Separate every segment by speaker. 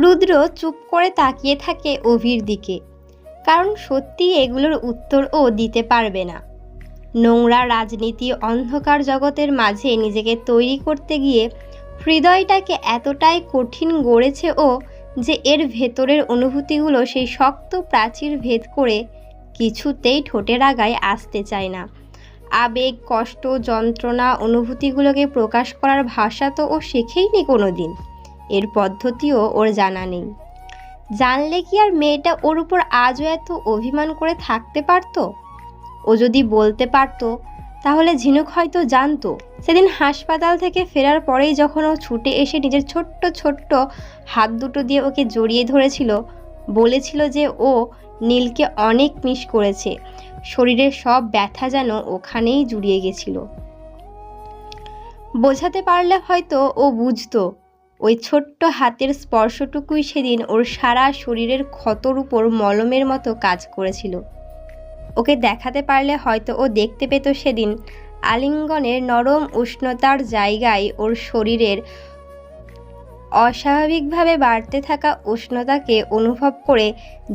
Speaker 1: রুদ্র চুপ করে তাকিয়ে থাকে অভির দিকে, কারণ সত্যি এগুলোর উত্তর ও দিতে পারবে না। নোংরা রাজনীতি অন্ধকার জগতের মাঝে নিজেকে তৈরি করতে গিয়ে হৃদয়টাকে এতটাই কঠিন গড়েছে ও, যে এর ভেতরের অনুভূতিগুলো সেই শক্ত প্রাচীর ভেদ করে কিছুতেই ঠোঁটের আগায় আসতে চায় না। আবেগ, কষ্ট, যন্ত্রণা, অনুভূতিগুলোকে প্রকাশ করার ভাষা তো ও শেখেইনি কোনো দিন। এর পদ্ধতিও ওর জানা নেই। জানলে কি আর মেয়েটা ওর উপর আজও এত অভিমান করে থাকতে পারতো? ও যদি বলতে পারতো তাহলে ঝিনুক হয়তো জানতো। সেদিন হাসপাতাল থেকে ফেরার পরেই যখন ও ছুটে এসে নিজের ছোট্ট ছোট্ট হাত দুটো দিয়ে ওকে জড়িয়ে ধরেছিল, বলেছিল যে ও নীলকে অনেক মিস করেছে, শরীরের সব ব্যথা যেন ওখানেই জুড়িয়ে গেছিল। বোঝাতে পারলে হয়তো ও বুঝতো ওই ছোট্ট হাতের স্পর্শটুকুই সেদিন ওর সারা শরীরের ক্ষতর উপর মলমের মতো কাজ করেছিল। ওকে দেখাতে পারলে হয়তো ও দেখতে পেত সেদিন আলিঙ্গনের নরম উষ্ণতার জায়গায় ওর শরীরের অস্বাভাবিকভাবে বাড়তে থাকা উষ্ণতাকে অনুভব করে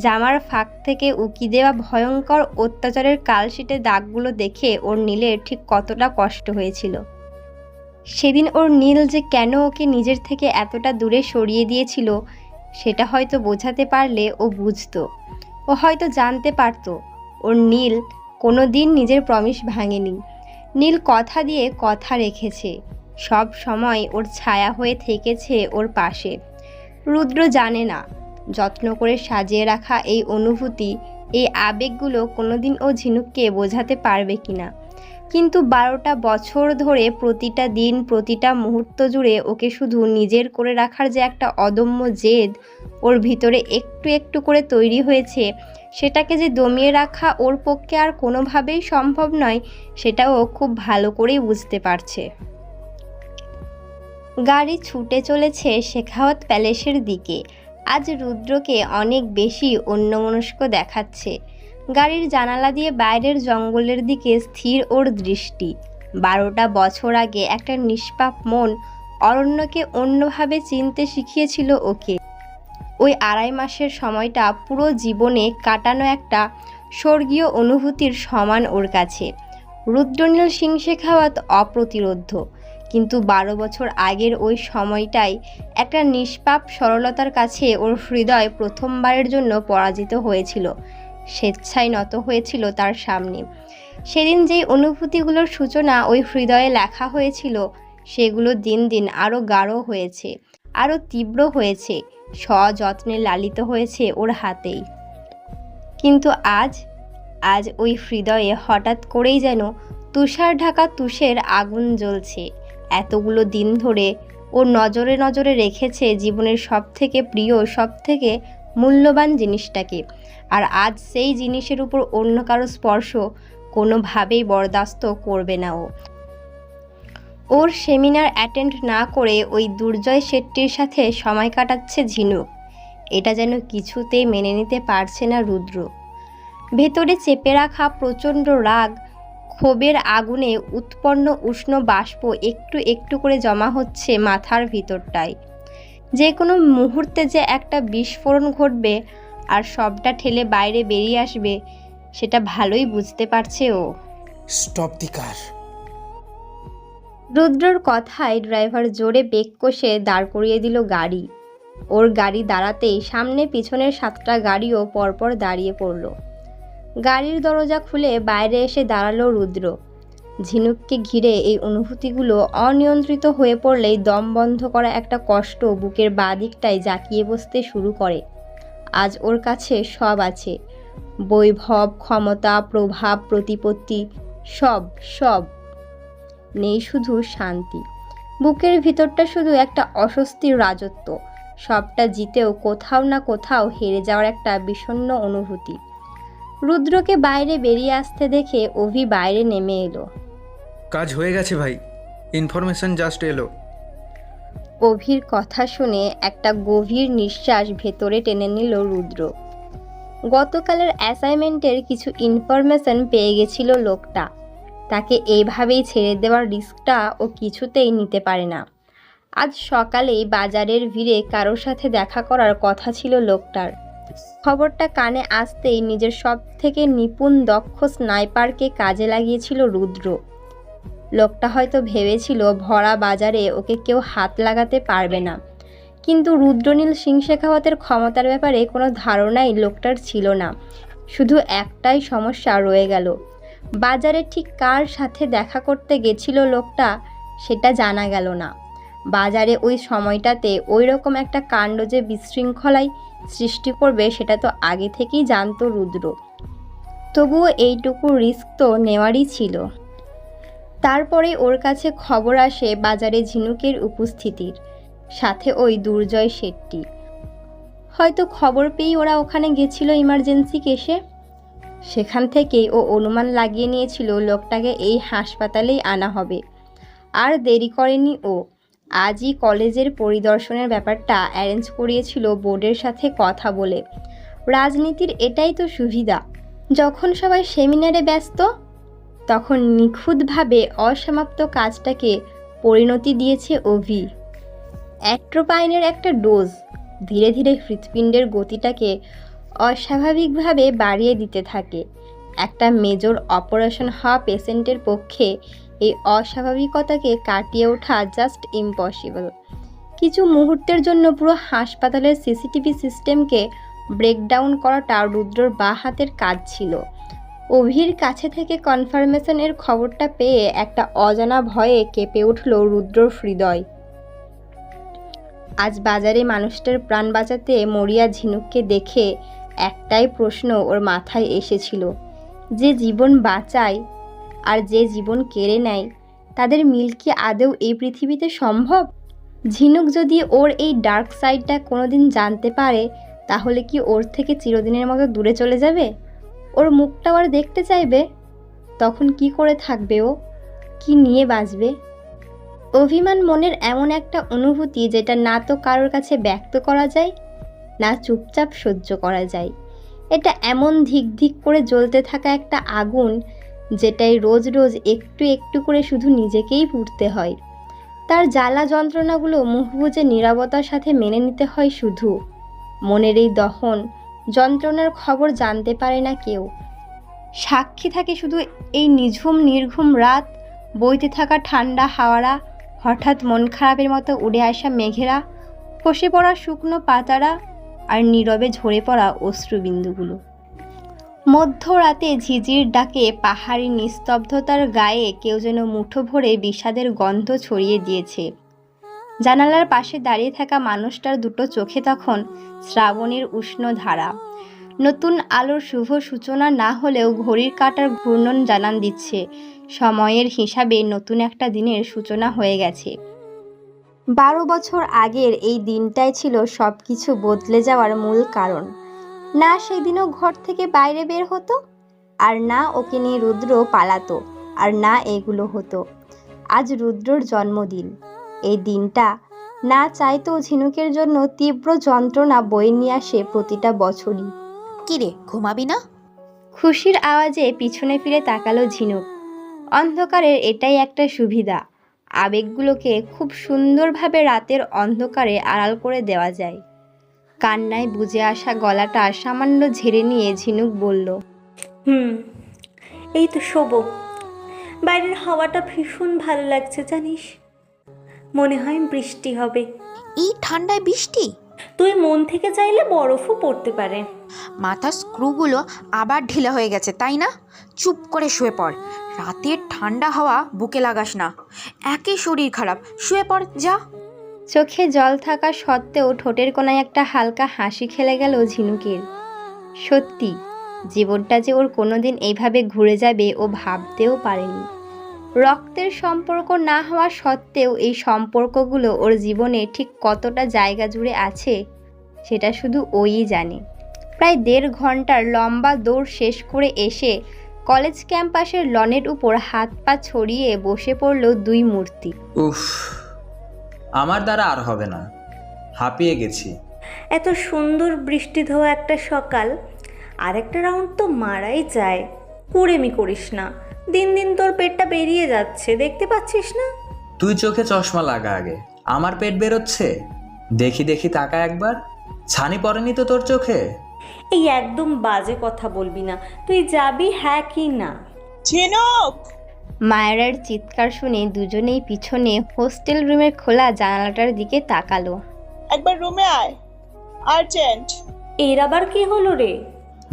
Speaker 1: জামার ফাঁক থেকে উকি দেওয়া ভয়ঙ্কর অত্যাচারের কালশিটে দাগগুলো দেখে ওর নীলের ঠিক কতটা কষ্ট হয়েছিল। সেদিন ওর নীল যে কেন ওকে নিজের থেকে এতটা দূরে সরিয়ে দিয়েছিল সেটা হয়তো বোঝাতে পারলে ও বুঝতো। ও হয়তো জানতে পারতো ওর নীল কোনো দিন নিজের প্রমিস ভাঙেনি। নীল কথা দিয়ে কথা রেখেছে, সব সময় ওর ছায়া হয়ে থেকেছে ওর পাশে। রুদ্র জানে না যত্ন করে সাজিয়ে রাখা এই অনুভূতি, এই আবেগগুলো কোনোদিন ও ঝিনুককে বোঝাতে পারবে কিনা। কিন্তু 12টা বছর ধরে প্রতিটা দিন, প্রতিটা মুহূর্ত জুড়ে ওকে শুধু নিজের করে রাখার যে একটা অদম্য জেদ ওর ভিতরে একটু একটু করে তৈরি হয়েছে, সেটাকে যে দমিয়ে রাখা ওর পক্ষে আর কোনোভাবেই সম্ভব নয়, সেটাও খুব ভালো করেই বুঝতে পারছে। গাড়ি ছুটে চলেছে শেখাওয়াত প্যালেসের দিকে। আজ রুদ্রকে অনেক বেশি অন্যমনস্ক দেখাচ্ছে। গাড়ির জানালা দিয়ে বাইরের জঙ্গলের দিকে স্থির ওর দৃষ্টি। 12টা বছর আগে একটা নিষ্পাপ মন অরণ্যকে অন্যভাবে চিনতে শিখিয়েছিল ওকে। ওই 2.5 মাসের সময়টা পুরো জীবনে কাটানো একটা স্বর্গীয় অনুভূতির সমান ওর কাছে। রুদ্রনীল সিং শেখাওয়াত অপ্রতিরোধ্য, কিন্তু 12 বছর আগের ওই সময়টাই একটা নিষ্পাপ সরলতার কাছে ওর হৃদয় প্রথমবারের জন্য পরাজিত হয়েছিল, স্বেচ্ছায় নত হয়েছিল তার সামনে। সেদিন যেই অনুভূতিগুলোর সূচনা ওই হৃদয়ে লেখা হয়েছিল, সেগুলো দিন দিন আরও গাঢ় হয়েছে, আরও তীব্র হয়েছে, সযত্নে লালিত হয়েছে ওর হাতেই। কিন্তু আজ ওই হৃদয়ে হঠাৎ করেই যেন তুষার ঢাকা তুষের আগুন জ্বলছে। এতগুলো দিন ধরে ও নজরে নজরে রেখেছে জীবনের সবথেকে প্রিয়, সবথেকে মূল্যবান জিনিসটাকে, আর আজ সেই জিনিসের উপর অন্য কারো স্পর্শ কোনোভাবেই বরদাস্ত করবে না ও। ওর সেমিনার অ্যাটেন্ড না করে ওই দুর্জয় শেট্টির সাথে সময় কাটাচ্ছে ঝিনুক, এটা যেন কিছুতেই মেনে নিতে পারছে না রুদ্র। ভেতরে চেপে রাখা প্রচণ্ড রাগ, ক্ষোভের আগুনে উৎপন্ন উষ্ণ বাষ্প একটু একটু করে জমা হচ্ছে মাথার ভিতরটায়। যে কোনো মুহূর্তে যে একটা বিস্ফোরণ ঘটবে আর সবটা ঠেলে বাইরে বেরিয়ে আসবে, সেটা ভালোই বুঝতে পারছে ও।
Speaker 2: স্টপ দি কার।
Speaker 1: রুদ্রর কথায় ড্রাইভার জোরে ব্রেক কষে দাঁড় করিয়ে দিল গাড়ি। ওর গাড়ি দাঁড়াতেই সামনে পিছনের 7টা গাড়িও পরপর দাঁড়িয়ে পড়ল। গাড়ির দরজা খুলে বাইরে এসে দাঁড়ালো রুদ্র। ঝিনুককে ঘিরে এই অনুভূতিগুলো অনিয়ন্ত্রিত হয়ে পড়লেই দম বন্ধ করা একটা কষ্ট বুকের বাঁ দিকটায় জাঁকিয়ে বসতে শুরু করে। আজ ওর কাছে সব আছে, বৈভব, ক্ষমতা, প্রভাব, প্রতিপত্তি, সব নেই শুধু শান্তি। বুকের ভিতরটা শুধু একটা অস্বস্তির রাজত্ব, সবটা জিতেও কোথাও না কোথাও হেরে যাওয়ার একটা বিষণ্ণ অনুভূতি। রুদ্রকে বাইরে বেরিয়ে আসতে দেখে অভি বাইরে নেমে এলো।
Speaker 2: কাজ হয়ে গেছে ভাই, ইনফরমেশন জাস্ট এলো।
Speaker 1: অভির কথা শুনে একটা গভীর নিঃশ্বাস ভেতরে টেনে নিল রুদ্র। গতকালের অ্যাসাইনমেন্টের কিছু ইনফরমেশন পেয়ে গেছিল লোকটা। তাকে এইভাবেই ছেড়ে দেওয়ার রিস্কটা ও কিছুতেই নিতে পারে না। আজ সকালেই বাজারের ভিড়ে কারোর সাথে দেখা করার কথা ছিল লোকটার। খবরটা কানে আসতেই নিজের সবথেকে নিপুণ দক্ষ স্নাইপারকে কাজে লাগিয়েছিল রুদ্র। লোকটা হয়তো ভেবেছিল ভরা বাজারে ওকে কেউ হাত লাগাতে পারবে না, কিন্তু রুদ্রনীল সিং শেখাওয়াতের ক্ষমতার ব্যাপারে কোনো ধারণাই লোকটার ছিল না। শুধু একটাই সমস্যা রয়ে গেল, বাজারে ঠিক কার সাথে দেখা করতে গেছিল লোকটা সেটা জানা গেল না। বাজারে ওই সময়টাতে ওই রকম একটা কাণ্ড যে বিশৃঙ্খলাই সৃষ্টি করবে সেটা তো আগে থেকেই জানতো রুদ্র, তবুও এইটুকু রিস্ক তো নেওয়ারই ছিল। তারপরে ওর কাছে খবর আসে বাজারে ঝিনুকের উপস্থিতির, সাথে ওই দুর্জয় শেট্টি। হয়তো খবর পেয়েই ওরা ওখানে গেছিল ইমার্জেন্সি কেসে। সেখান থেকেই ও অনুমান লাগিয়ে নিয়েছিল লোকটাকে এই হাসপাতালেই আনা হবে। আর দেরি করেনি ও, আজই কলেজের পরিদর্শনের ব্যাপারটা অ্যারেঞ্জ করিয়েছিল বোর্ডের সাথে কথা বলে। রাজনীতির এটাই তো সুবিধা, যখন সবাই সেমিনারে ব্যস্ত তখন নিখুঁতভাবে অসমাপ্ত কাজটাকে পরিণতি দিয়েছে অভি। অ্যাট্রোপাইনের একটা ডোজ ধীরে ধীরে হৃৎপিণ্ডের গতিটাকে অস্বাভাবিকভাবে বাড়িয়ে দিতে থাকে। একটা মেজর অপারেশন হওয়া পেশেন্টের পক্ষে এই অস্বাভাবিকতাকে কাটিয়ে ওঠা জাস্ট ইম্পসিবল। কিছু মুহূর্তের জন্য পুরো হাসপাতালের সিসিটিভি সিস্টেমকে ব্রেকডাউন করাটা রুদ্রর বাঁ হাতের কাজ ছিল। অভির কাছে থেকে কনফার্মেশনের খবরটা পেয়ে একটা অজানা ভয়ে কেঁপে উঠল রুদ্রর হৃদয়। আজ বাজারে মানুষটার প্রাণ বাঁচাতে মরিয়া ঝিনুককে দেখে একটাই প্রশ্ন ওর মাথায় এসেছিল, যে জীবন বাঁচায় আর যে জীবন কেড়ে নেয় তাদের মিল কি আদৌ এই পৃথিবীতে সম্ভব? ঝিনুক যদি ওর এই ডার্ক সাইডটা কোনোদিন জানতে পারে তাহলে কি ওর থেকে চিরদিনের মতো দূরে চলে যাবে? ওর মুখটাও আর দেখতে চাইবে? তখন কি করে থাকবে ও? কি নিয়ে বাঁচবে? অভিমান মনের এমন একটা অনুভূতি যেটা না তো কারোর কাছে ব্যক্ত করা যায়, না চুপচাপ সহ্য করা যায়। এটা এমন ধিক ধিক করে জ্বলতে থাকা একটা আগুন যেটাই রোজ রোজ একটু একটু করে শুধু নিজেকেই পুড়তে হয়। তার জ্বালা যন্ত্রণাগুলো মুখ বুজে নীরবতার সাথে মেনে নিতে হয় শুধু। মনের এই দহন যন্ত্রণার খবর জানতে পারে না কেউ। সাক্ষী থাকে শুধু এই নিঝুম নির্ঘুম রাত, বইতে থাকা ঠান্ডা হাওয়ারা, হঠাৎ মন খারাপের মতো উড়ে আসা মেঘেরা, খসে পড়া শুকনো পাতারা, আর নীরবে ঝরে পড়া অশ্রুবিন্দুগুলো। মধ্যরাতে ঝিঝির ডাকে পাহাড়ি নিস্তব্ধতার গায়ে কেউ যেন মুঠো ভরে বিষাদের গন্ধ ছড়িয়ে দিয়েছে। জানালার পাশে দাঁড়িয়ে থাকা মানুষটার দুটো চোখে তখন শ্রাবণের উষ্ণ ধারা। নতুন আলোর শুভ সূচনা না হলেও ঘড়ির কাঁটার ঘূর্ণন জানান দিচ্ছে সময়ের হিসাবে নতুন একটা দিনের সূচনা হয়ে গেছে। 12 বছর আগের এই দিনটাই ছিল সব কিছু বদলে যাওয়ার মূল কারণ। না সেদিনও ঘর থেকে বাইরে বের হতো, আর না ওকে নিয়ে রুদ্র পালাতো, আর না এগুলো হতো। আজ রুদ্রর জন্মদিন। এই দিনটা না চাইতো ঝিনুকের জন্য তীব্র যন্ত্রণা বয়ে নিয়ে আসে প্রতিটা বছরই।
Speaker 3: কিরে, ঘুমাবি না?
Speaker 1: খুশির আওয়াজে পিছনে ফিরে তাকালো ঝিনুক। অন্ধকারের এটাই একটা সুবিধা, আবেগগুলোকে খুব সুন্দরভাবে রাতের অন্ধকারে আড়াল করে দেওয়া যায়। কান্নায় বুজে আসা গলাটা সামান্য ঝেড়ে নিয়ে ঝিনুক বলল,
Speaker 4: এই তো শোবো। বাইরের হাওয়াটা ভীষণ ভালো লাগছে জানিস, মনে হয় বৃষ্টি হবে।
Speaker 3: এই ঠান্ডায় বৃষ্টি?
Speaker 4: তুই মন থেকে চাইলে বরফও পড়তে পারে।
Speaker 3: মাথার স্ক্রুগুলো আবার ঢিলা হয়ে গেছে তাই না? চুপ করে শুয়ে পড়। রাতের ঠান্ডা হাওয়া বুকে লাগাস না, একই শরীর খারাপ। শুয়ে পড় যা।
Speaker 1: চোখে জল থাকা সত্ত্বেও ঠোঁটের কোনায় একটা হালকা হাসি খেলে গেল ঝিনুকের। সত্যি, জীবনটা যে ওর কোনোদিন এইভাবে ঘুরে যাবে ও ভাবতেও পারেনি। রক্তের সম্পর্ক না হওয়া সত্ত্বেও এই সম্পর্কগুলো ওর জীবনে ঠিক কতটা জায়গা জুড়ে আছে সেটা শুধু ওই জানে। প্রায় 1.5 ঘন্টার লম্বা দৌড় শেষ করে এসে কলেজ ক্যাম্পাসের লনের উপর হাত পা ছড়িয়ে বসে পড়ল দুই মূর্তি।
Speaker 5: উফ, আমার দ্বারা আর হবে না, হাঁপিয়ে গেছি।
Speaker 4: এত সুন্দর বৃষ্টি ধোয়া একটা সকাল, আর একটা রাউন্ড তো মারাই যায়। কুড়েমি করিস না, দিন দিন তোর পেটটা বেরিয়ে যাচ্ছে, দেখতে পাচ্ছিস না?
Speaker 5: তুই চোখে চশমা লাগা আগে, আমার পেট বেরোচ্ছে? দেখি দেখি তাকা একবার, ছানি পড়েনি তো তোর চোখে?
Speaker 4: এই একদম বাজে কথা বলবি না, তুই যাবি হ্যাঁ কি না?
Speaker 6: ঝিনুক,
Speaker 1: মায়েরার চিৎকার শুনে দুজনেই পিছনে হোস্টেল রুমের খোলা জানালাটার দিকে তাকালো।
Speaker 6: একবার রুমে আয়, আর্জেন্ট।
Speaker 4: এর আবার কি হলো রে?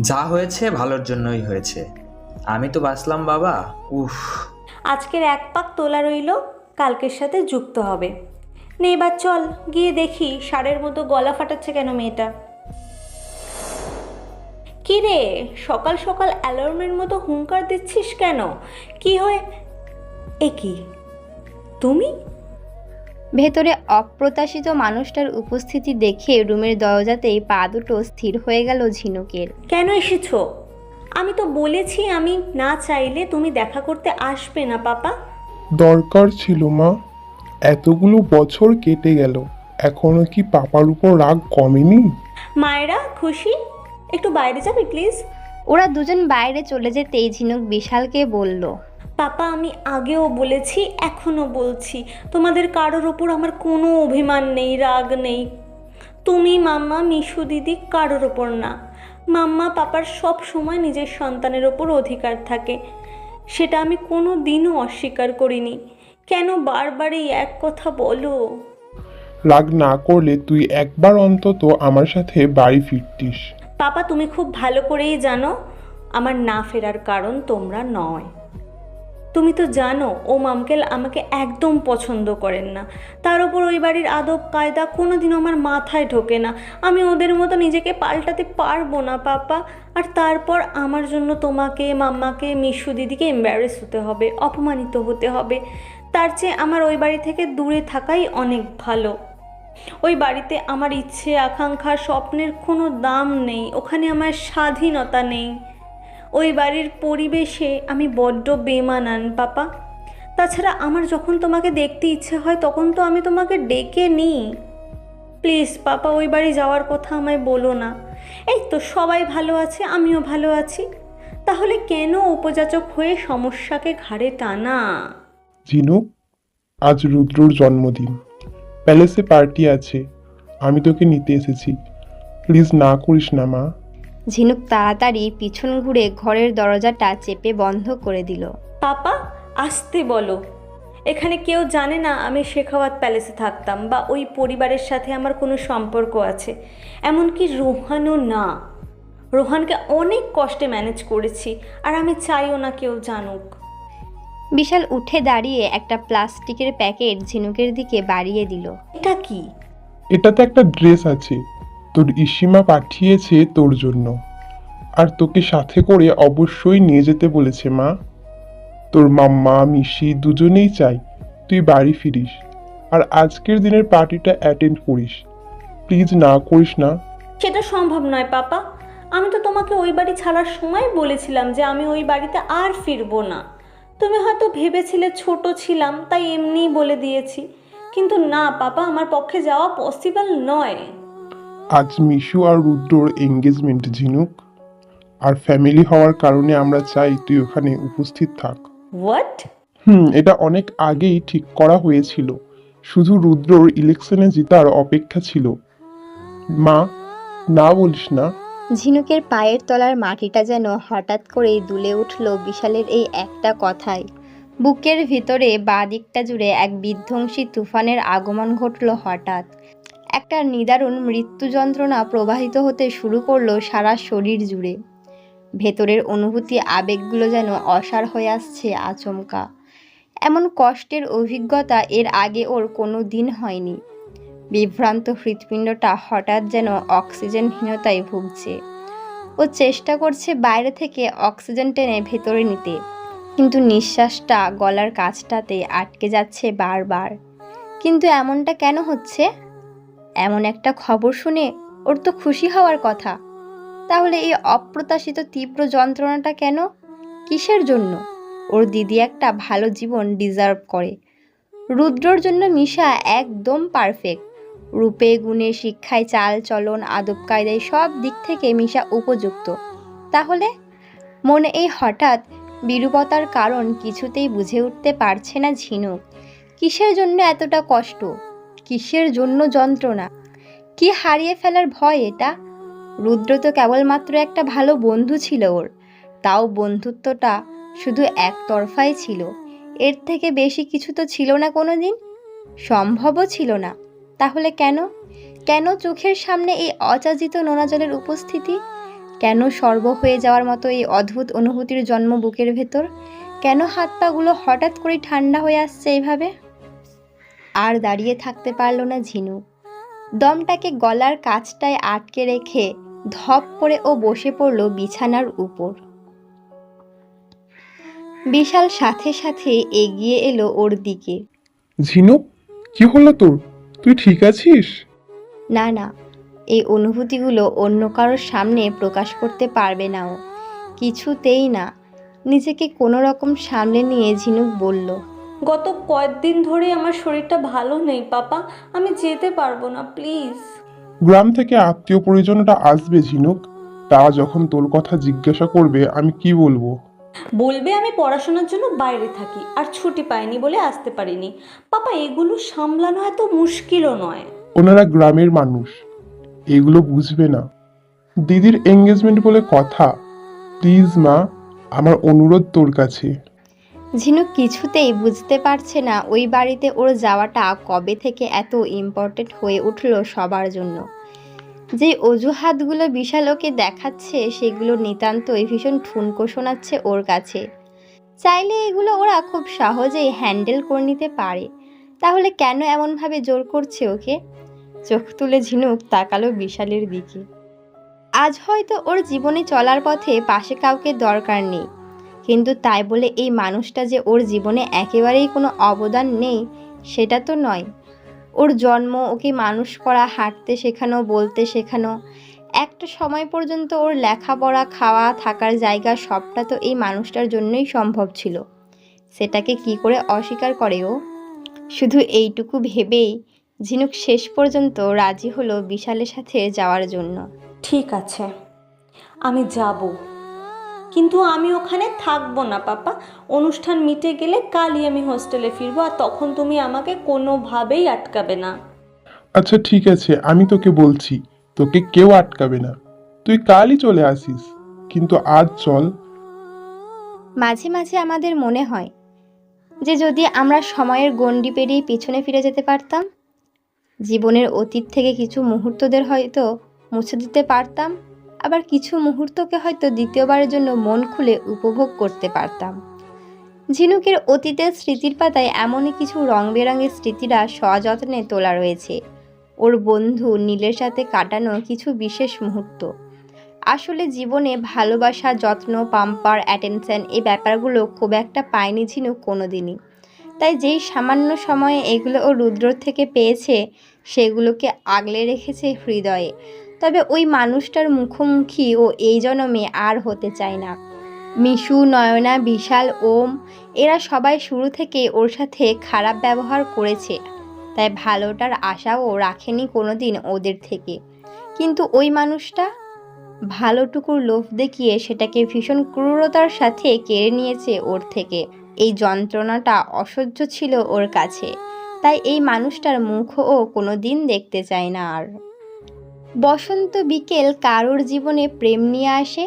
Speaker 5: যা হয়েছে ভালোর জন্যই হয়েছে, আমি তো বাঁচলাম বাবা। উফ।
Speaker 4: আজকের এক পাক তোলা রইল, কালকের সাথে যুক্ত হবে। নে এবার চল গিয়ে দেখি ষাঁড়ের মতো গলা ফাটাচ্ছে কেন মেয়েটা। কি রে, সকাল সকাল অ্যালার্মের মতো হুঙ্কার দিচ্ছিস কেন? কি হয়ে? এ কি তুমি?
Speaker 1: ভেতরে অপ্রত্যাশিত মানুষটার উপস্থিতি দেখে রুমের দরজাতেই পা দুটো স্থির হয়ে গেল ঝিনুকের।
Speaker 4: কেন এসেছো? আমি তো বলেছি আমি না চাইলে তুমি দেখা করতে আসবে না পাপা।
Speaker 7: দরকার ছিল মা, এতগুলো বছর কেটে গেল, এখনো কি পাপার উপর রাগ কমেনি?
Speaker 4: মায়েরা খুশি? একটু বাইরে যাবে প্লিজ?
Speaker 1: ওরা দুজন বাইরে চলে যেতেই ঝিনুক বিশালকে বলল,
Speaker 4: পাপা আমি আগেও বলেছি এখনও বলছি, তোমাদের কারোর ওপর আমার কোনো অভিমান নেই, রাগ নেই। তুমি মাম্মা মিশু দিদি কারোর ওপর না। মাম্মা পাপার সব সময় নিজের সন্তানের ওপর অধিকার থাকে, সেটা আমি কোনো দিনও অস্বীকার করিনি। কেন বারবার এই এক কথা বলো?
Speaker 7: রাগ না করলে তুই একবার অন্তত আমার সাথে বাড়ি ফিরতিস।
Speaker 4: পাপা তুমি খুব ভালো করেই জানো আমার না ফেরার কারণ তোমরা নয়। তুমি তো জানো ও মামকেল আমাকে একদম পছন্দ করেন না, তার উপর ওই বাড়ির আদব কায়দা কোনোদিনও আমার মাথায় ঢোকে না। আমি ওদের মতো নিজেকে পাল্টাতে পারবো না পাপা। আর তারপর আমার জন্য তোমাকে, মাম্মাকে, মিশু দিদিকে এম্বারেস হতে হবে, অপমানিত হতে হবে। তার চেয়ে আমার ওই বাড়ি থেকে দূরে থাকাই অনেক ভালো। ওই বাড়িতে আমার ইচ্ছে, আকাঙ্ক্ষা, স্বপ্নের কোনো দাম নেই, ওখানে আমার স্বাধীনতা নেই। ওই বাড়ির পরিবেশে আমি বড্ড বেমানান পাপা। তাছাড়া আমার যখন তোমাকে দেখতে ইচ্ছে হয় তখন তো আমি তোমাকে ডেকে নিই। প্লিজ পাপা ওই বাড়ি যাওয়ার কথা আমায় বলো না। এই তো সবাই ভালো আছে, আমিও ভালো আছি, তাহলে কেন উপযাচক হয়ে সমস্যাকে ঘাড়ে টানা?
Speaker 7: ঝিনুক, আজ রুদ্রর জন্মদিন, প্যালেসে পার্টি আছে, আমি তোকে নিতে এসেছি, প্লিজ না করিস না মা।
Speaker 1: ঝিনুক তাড়াতাড়ি পিছন ঘুরে ঘরের দরজাটা চেপে বন্ধ করে দিল।
Speaker 4: পাপা আসতে বলো, এখানে কেউ জানে না আমি শেখাওয়াত প্যালেসে থাকতাম বা ওই পরিবারের সাথে আমার কোনো সম্পর্ক আছে, এমনকি রোহানও না। রোহানকে অনেক কষ্টে ম্যানেজ করেছি, আর আমি চাইও না কেউ জানুক।
Speaker 1: বিশাল উঠে দাঁড়িয়ে একটা প্লাস্টিকের প্যাকেট ঝিনুকের দিকে বাড়িয়ে দিল।
Speaker 4: এটা কি?
Speaker 7: এটাতে একটা ড্রেস আছে, তোর ইসিমা পাঠিয়েছে তোর জন্য, আর তোকে সাথে করে অবশ্যই নিয়ে যেতে বলেছে মা। তোর মাম্মা মিশি দুজনেই চাই তুই বাড়ি ফিরিস, আর আজকের দিনের পার্টিটা অ্যাটেন্ড করিস, প্লিজ না করিস না।
Speaker 4: সেটা সম্ভব নয় পাপা। আমি তো তোমাকে ওই বাড়ি ছাড়ার সময় বলেছিলাম যে আমি ওই বাড়িতে আর ফিরবো না। তুমি হয়তো ভেবেছিলে ছোট ছিলাম তাই এমনিই বলে দিয়েছি, কিন্তু না পাপা, আমার পক্ষে যাওয়া পসিবল নয়।
Speaker 7: আজ মিশু আর রুদ্রর এঙ্গেজমেন্ট ঝিনুক, আর ফ্যামিলি হওয়ার কারণে আমরা চাই তুই ওখানে উপস্থিত থাক।
Speaker 4: হোয়াট?
Speaker 7: এটা অনেক আগেই ঠিক করা হয়েছিল, শুধু রুদ্রর ইলেকশনে জেতার অপেক্ষা ছিল। মা, না বলিস না।
Speaker 1: ঝিনুকের পায়ের তলার মাটিটা যেন হঠাৎ করেই দুলে উঠল বিশালের এই একটা কথায়। বুকের ভিতরে বাঁ দিকটা জুড়ে এক বিধ্বংসী তুফানের আগমন ঘটল হঠাৎ। একটা নিদারুণ মৃত্যু যন্ত্রণা প্রবাহিত হতে শুরু করলো সারা শরীর জুড়ে। ভেতরের অনুভূতি, আবেগগুলো যেন অসাড় হয়ে আসছে আচমকা। এমন কষ্টের অভিজ্ঞতা এর আগে ওর কোনো দিন হয়নি। বিভ্রান্ত হৃৎপিণ্ডটা হঠাৎ যেন অক্সিজেনহীনতায় ভুগছে। ও চেষ্টা করছে বাইরে থেকে অক্সিজেন টেনে ভেতরে নিতে, কিন্তু নিঃশ্বাসটা গলার কাছটাতে আটকে যাচ্ছে বারবার। কিন্তু এমনটা কেন হচ্ছে? এমন একটা খবর শুনে ওর তো খুশি হওয়ার কথা, তাহলে এই অপ্রত্যাশিত তীব্র যন্ত্রণাটা কেন? কিসের জন্য? ওর দিদি একটা ভালো জীবন ডিজার্ভ করে। রুদ্রর জন্য মিশা একদম পারফেক্ট। রূপে, গুণে, শিক্ষায়, চাল চলন, আদব কায়দায় সব দিক থেকে মিশা উপযুক্ত। তাহলে মনে এই হঠাৎ বিরূপতার কারণ কিছুতেই বুঝে উঠতে পারছে না ঝিনুক। কিসের জন্য এতটা কষ্ট, কিসের জন্য যন্ত্রণা, কি হারিয়ে ফেলার ভয় এটা? রুদ্র তো কেবলমাত্র একটা ভালো বন্ধু ছিল ওর, তাও বন্ধুত্বটা শুধু একতরফাই ছিল, এর থেকে বেশি কিছু তো ছিল না কোনো দিন, সম্ভবও ছিল না। তাহলে কেন, কেন চোখের সামনে এই অযাচিত নোনা জলের উপস্থিতি? কেন সর্ব হয়ে যাওয়ার মতো এই অদ্ভুত অনুভূতির জন্ম বুকের ভেতর? কেন হাত পাগুলো হঠাৎ করেই ঠান্ডা হয়ে আসছে এইভাবে? আর দাঁড়িয়ে থাকতে পারল না ঝিনুক। দমটাকে গলার কাছটায় আটকে রেখে ধপ করে ও বসে পড়ল বিছানার উপর। বিশাল সাথে সাথে এগিয়ে এলো ওর দিকে।
Speaker 7: ঝিনুক, কি হলো তোর? তুই ঠিক আছিস?
Speaker 1: না না, এই অনুভূতিগুলো অন্য কারোর সামনে প্রকাশ করতে পারবে না ও, কিছুতেই না। নিজেকে কোনো রকম সামলে নিয়ে ঝিনুক বলল,
Speaker 4: গত কয়েকদিন ধরে আমার শরীরটা ভালো নেই পাপা, আমি যেতে পারবো না, প্লিজ।
Speaker 7: গ্রাম থেকে আত্মীয় পরিজনরা আসবে ঝিনুক, তারা যখন তোর কথা জিজ্ঞাসা করবে আমি কি বলবো?
Speaker 4: বলবে আমি পড়াশোনার জন্য বাইরে থাকি আর ছুটি পাইনি বলে আসতে পারিনি। পাপা, এগুলো সামলানো এত মুশকিলও নয়।
Speaker 7: ওনারা গ্রামের মানুষ, এগুলো বুঝবে না। দিদির এঙ্গেজমেন্ট বলে কথা। প্লিজ মা, আমার অনুরোধ তোর কাছে।
Speaker 1: ঝিনুক কিছুতেই বুঝতে পারছে না ওই বাড়িতে ওর যাওয়াটা কবে থেকে এত ইম্পর্টেন্ট হয়ে উঠলো সবার জন্য। যে অজুহাতগুলো বিশাল ওকে দেখাচ্ছে সেগুলো নিতান্তই ভীষণ ঠুনকো শোনাচ্ছে ওর কাছে। চাইলে এগুলো ওরা খুব সহজেই হ্যান্ডেল করে নিতে পারে, তাহলে কেন এমনভাবে জোর করছে ওকে? চোখ তুলে ঝিনুক তাকালো বিশালের দিকে। আজ হয়তো ওর জীবনে চলার পথে পাশে কাউকে দরকার নেই, কিন্তু তাই বলে এই মানুষটা যে ওর জীবনে একেবারেই কোনো অবদান নেই সেটা তো নয়। ওর জন্ম, ওকে মানুষ করা, হাঁটতে শেখানো, বলতে শেখানো, একটা সময় পর্যন্ত ওর লেখাপড়া, খাওয়া, থাকার জায়গা সবটা তো এই মানুষটার জন্যই সম্ভব ছিল। সেটাকে কি করে অস্বীকার করে ও? শুধু এইটুকু ভেবেই ঝিনুক শেষ পর্যন্ত রাজি হলো বিশালের সাথে যাওয়ার জন্য।
Speaker 4: ঠিক আছে, আমি যাব, কিন্তু আমি ওখানে থাকবো না পাপা। অনুষ্ঠান মিটে গেলে কালই আমি হোস্টেলে ফিরবো, আর তখন তুমি আমাকে কোনোভাবেই আটকাবে না।
Speaker 7: আচ্ছা ঠিক আছে, আমি তোকে বলছি, তোকে কেউ আটকাবে না। তুই কালই চলে আসিস, কিন্তু আজ চল।
Speaker 1: মাঝে মাঝে আমাদের মনে হয় যে যদি আমরা সময়ের গণ্ডি পেরিয়ে পিছনে ফিরে যেতে পারতাম, জীবনের অতীত থেকে কিছু মুহূর্তদের হয়তো মুছে দিতে পারতাম, আবার কিছু মুহূর্তকে হয়তো দ্বিতীয়বারের জন্য মন খুলে উপভোগ করতে পারতাম। ঝিনুকের অতীতের স্মৃতির পাতায় এমনই কিছু রং বেরঙের স্মৃতিরা সযত্নে তোলা রয়েছে। ওর বন্ধু নীলের সাথে কাটানো কিছু বিশেষ মুহূর্ত। আসলে জীবনে ভালোবাসা, যত্ন, পাম্পার, অ্যাটেনশন, এই ব্যাপারগুলো খুব একটা পায়নি ঝিনুক কোনোদিনই। তাই যেই সামান্য সময়ে এগুলো ও রুদ্র থেকে পেয়েছে সেগুলোকে আগলে রেখেছে হৃদয়ে। তবে ওই মানুষটার মুখোমুখি ও এই জন্মে আর হতে চায় না। মিশু, নয়না, বিশাল, ওম, এরা সবাই শুরু থেকে ওর সাথে খারাপ ব্যবহার করেছে, তাই ভালোটার আশাও রাখেনি কোনোদিন ওদের থেকে। কিন্তু ওই মানুষটা ভালোটুকুর লোভ দেখিয়ে সেটাকে ভীষণ ক্রূরতার সাথে কেড়ে নিয়েছে ওর থেকে। এই যন্ত্রণাটা অসহ্য ছিল ওর কাছে, তাই এই মানুষটার মুখও কোনো দিন দেখতে চায় না আর। বসন্ত বিকেল কারোর জীবনে প্রেম নিয়ে আসে,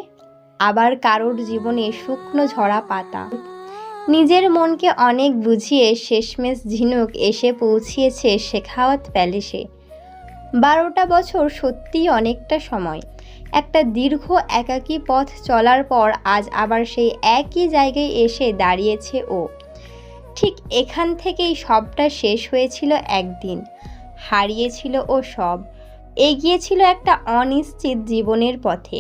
Speaker 1: আবার কারোর জীবনে শুকনো ঝরা পাতা। নিজের মনকে অনেক বুঝিয়ে শেষমেশ ঝিনুক এসে পৌঁছিয়েছে শেখাওয়াত প্যালেসে। 12টা বছর সত্যিই অনেকটা সময়। একটা দীর্ঘ একাকী পথ চলার পর আজ আবার সেই একই জায়গায় এসে দাঁড়িয়েছে ও। ঠিক এখান থেকেই সবটা শেষ হয়েছিল একদিন, হারিয়েছিল ও সব, এগিয়েছিল একটা অনিশ্চিত জীবনের পথে।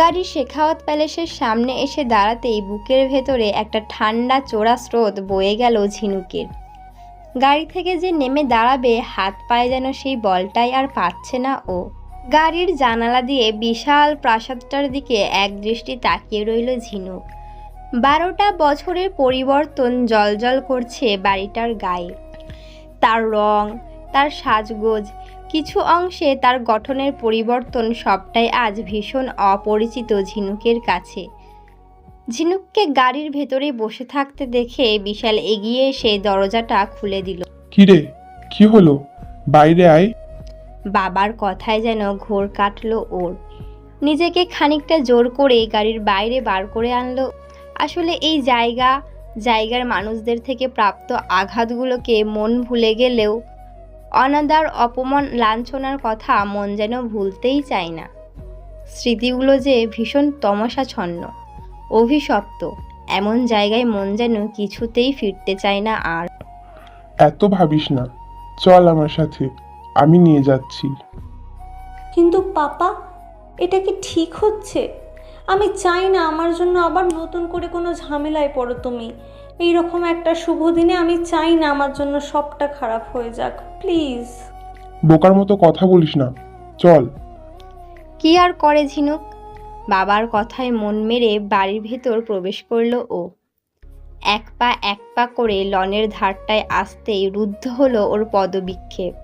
Speaker 1: গাড়ি শেখাওয়াত প্যালেসের সামনে এসে দাঁড়াতেই বুকের ভেতরে একটা ঠান্ডা চোরা স্রোত বয়ে গেল ঝিনুকের। গাড়ি থেকে যে নেমে দাঁড়াবে, হাত পায়ে যেন সেই বলটাই আর পাচ্ছে না ও। গাড়ির জানালা দিয়ে বিশাল প্রাসাদটার দিকে একদৃষ্টি তাকিয়ে রইল ঝিনুক। 12টা বছরের পরিবর্তন জ্বলজ্বল করছে বাড়িটার গায়ে। তার রং, তার সাজগোজ, কিছু অংশে তার গঠনের পরিবর্তন, সবটাই আজ ভীষণ অপরিচিত ঝিনুকের কাছে। ঝিনুককে গাড়ির ভেতরে বসে থাকতে দেখে বিশাল এগিয়ে এসে দরজাটা খুলে দিল।
Speaker 7: কিরে, কি হলো? বাইরে আয়।
Speaker 1: বাবার কথায় যেন ঘোর কাটলো ওর। নিজেকে খানিকটা জোর করে গাড়ির বাইরে বার করে আনলো। আসলে এই জায়গার মানুষদের থেকে প্রাপ্ত আঘাতগুলোকে মন ভুলে গেলেও অনাদার, অপমান, লাঞ্ছনার কথা মন যেন ভুলতেই চায় না। স্মৃতিগুলো যে ভীষণ তমসাচ্ছন্ন, অভিশপ্ত, এমন জায়গায় মন যেন কিছুতেই ফিরতে চায় না আর।
Speaker 7: এত ভাবিস না, চল আমার সাথে, আমি নিয়ে যাচ্ছি।
Speaker 4: কিন্তু পাপা, এটা কি ঠিক হচ্ছে? আমি চাই না আমার জন্য আবার নতুন করে কোনো ঝামেলায় পড়ো তুমি। এই রকম একটা শুভ দিনে আমি চাই না আমার জন্য সবটা খারাপ হয়ে যাক, প্লিজ।
Speaker 7: বোকার মতো কথা বলিস না, চল।
Speaker 1: কি আর করে ঝিনুক, বাবার কথায় মন মেরে বাড়ির ভেতর প্রবেশ করলো ও। এক পা করে লনের ধারটায় আসতেই রুদ্ধ হলো ওর পদবিক্ষেপ।